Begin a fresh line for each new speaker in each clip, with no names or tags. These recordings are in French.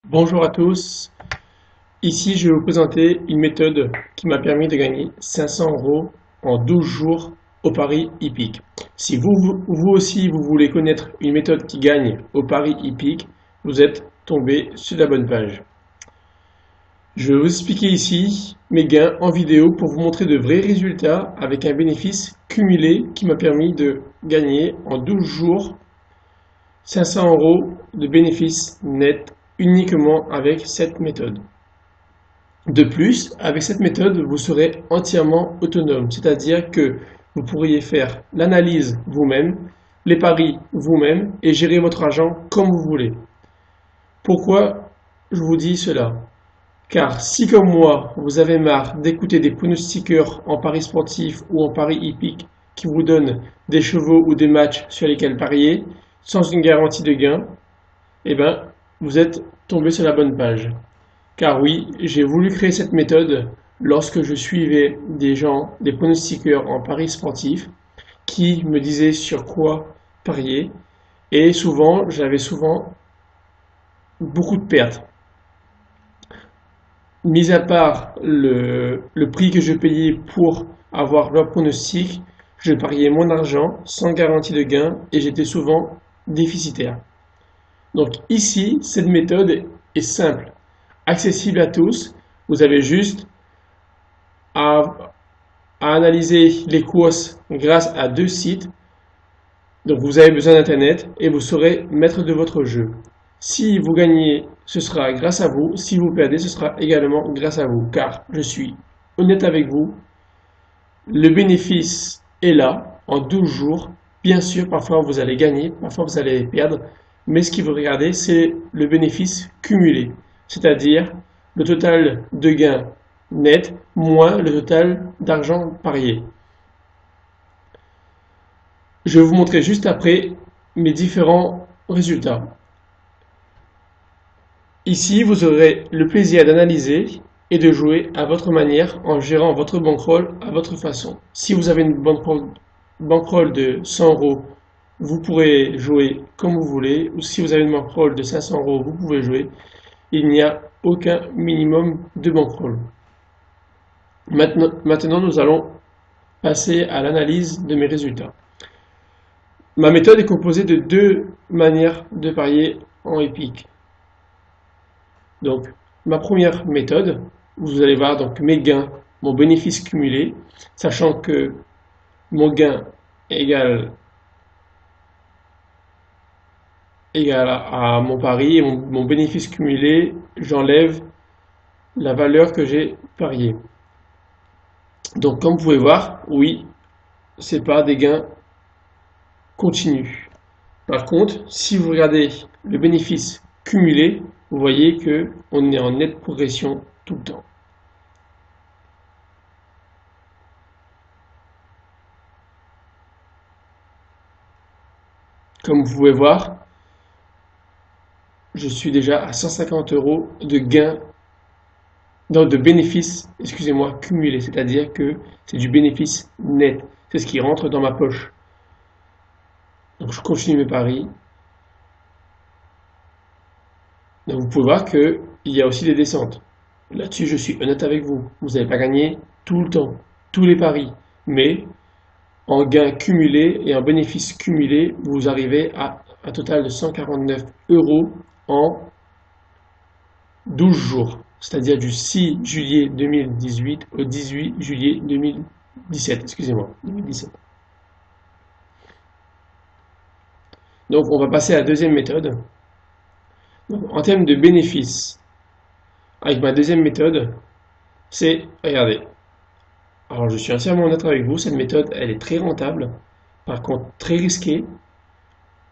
Bonjour à tous, ici je vais vous présenter une méthode qui m'a permis de gagner 500 € en 12 jours au pari hippique. Si vous aussi vous voulez connaître une méthode qui gagne au pari hippique, vous êtes tombé sur la bonne page. Je vais vous expliquer ici mes gains en vidéo pour vous montrer de vrais résultats avec un bénéfice cumulé qui m'a permis de gagner en 12 jours 500 € de bénéfice net uniquement avec cette méthode. De plus, avec cette méthode, vous serez entièrement autonome, c'est-à-dire que vous pourriez faire l'analyse vous-même, les paris vous-même et gérer votre argent comme vous voulez. Pourquoi je vous dis cela? Car si comme moi, vous avez marre d'écouter des pronostiqueurs en paris sportifs ou en paris hippique qui vous donnent des chevaux ou des matchs sur lesquels parier sans une garantie de gain, eh bien, vous êtes tombé sur la bonne page. Car oui, j'ai voulu créer cette méthode lorsque je suivais des gens, des pronostiqueurs en paris sportifs qui me disaient sur quoi parier et j'avais souvent beaucoup de pertes. Mis à part le prix que je payais pour avoir leur pronostic, je pariais mon argent sans garantie de gain et j'étais souvent déficitaire. Donc ici, cette méthode est simple, accessible à tous. Vous avez juste à analyser les courses grâce à deux sites. Donc vous avez besoin d'Internet et vous serez maître de votre jeu. Si vous gagnez, ce sera grâce à vous. Si vous perdez, ce sera également grâce à vous. Car je suis honnête avec vous, le bénéfice est là en 12 jours. Bien sûr, parfois vous allez gagner, parfois vous allez perdre. Mais ce qu'il faut regarder, c'est le bénéfice cumulé, c'est-à-dire le total de gains net moins le total d'argent parié. Je vais vous montrer juste après mes différents résultats. Ici, vous aurez le plaisir d'analyser et de jouer à votre manière en gérant votre bankroll à votre façon. Si vous avez une bankroll de 100 €, vous pourrez jouer comme vous voulez, ou si vous avez une bankroll de 500 €, vous pouvez jouer. Il n'y a aucun minimum de bankroll. Maintenant, nous allons passer à l'analyse de mes résultats. Ma méthode est composée de deux manières de parier en hippique. Donc, ma première méthode, vous allez voir donc mes gains, mon bénéfice cumulé, sachant que mon gain égale à mon pari et mon bénéfice cumulé, j'enlève la valeur que j'ai pariée. Donc comme vous pouvez voir, oui, c'est pas des gains continus. Par contre, si vous regardez le bénéfice cumulé, vous voyez que on est en nette progression tout le temps. Comme vous pouvez voir, je suis déjà à 150 € de gains, non, de bénéfices, excusez-moi, cumulés, c'est-à-dire que c'est du bénéfice net, c'est ce qui rentre dans ma poche. Donc je continue mes paris. Donc vous pouvez voir qu'il y a aussi des descentes. Là-dessus, je suis honnête avec vous. Vous n'allez pas gagner tout le temps, tous les paris, mais en gains cumulés et en bénéfices cumulés, vous arrivez à un total de 149 € en 12 jours, c'est-à-dire du 6 juillet 2018 au 18 juillet 2017, excusez-moi, 2017. Donc on va passer à la deuxième méthode. Donc, en termes de bénéfices, avec ma deuxième méthode, c'est, regardez, alors je suis entièrement honnête avec vous, cette méthode elle est très rentable, par contre très risquée,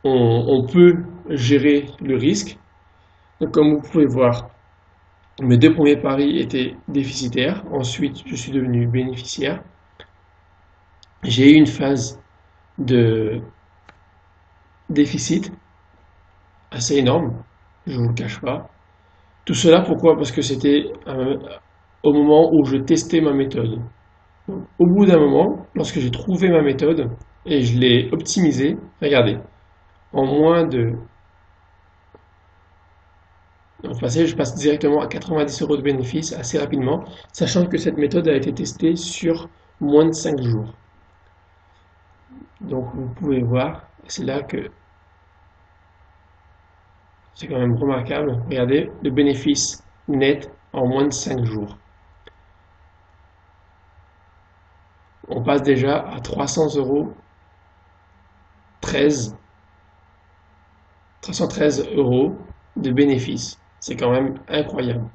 on peut gérer le risque. Donc comme vous pouvez voir, mes deux premiers paris étaient déficitaires, ensuite je suis devenu bénéficiaire. J'ai eu une phase de déficit assez énorme, je ne vous le cache pas. Tout cela pourquoi? Parce que c'était au moment où je testais ma méthode. Donc, au bout d'un moment, lorsque j'ai trouvé ma méthode et je l'ai optimisée, regardez, en moins de Donc je passe directement à 90 € de bénéfice assez rapidement, sachant que cette méthode a été testée sur moins de 5 jours. Donc vous pouvez voir, c'est là que c'est quand même remarquable. Regardez, le bénéfice net en moins de 5 jours. On passe déjà à 313 € de bénéfice. C'est quand même incroyable.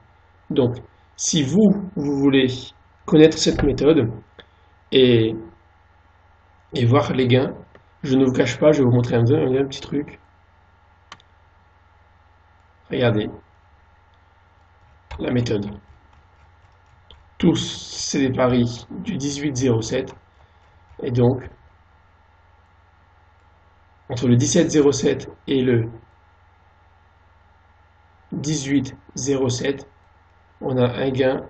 Donc, si vous voulez connaître cette méthode et voir les gains, je ne vous cache pas, je vais vous montrer un petit truc. Regardez la méthode. Tous, c'est des paris du 18-07. Et donc, entre le 17-07 et le 18-07, on a un gain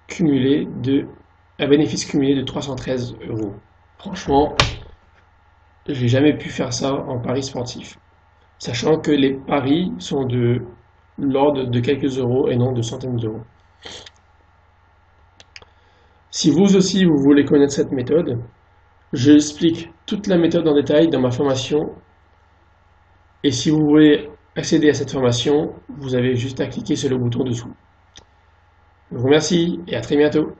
cumulé un bénéfice cumulé de 313 €. Franchement, j'ai jamais pu faire ça en paris sportif. Sachant que les paris sont de l'ordre de quelques euros et non de centaines d'euros. Si vous aussi vous voulez connaître cette méthode, j'explique toute la méthode en détail dans ma formation. Et si vous voulez accéder à cette formation, vous avez juste à cliquer sur le bouton dessous. Je vous remercie et à très bientôt.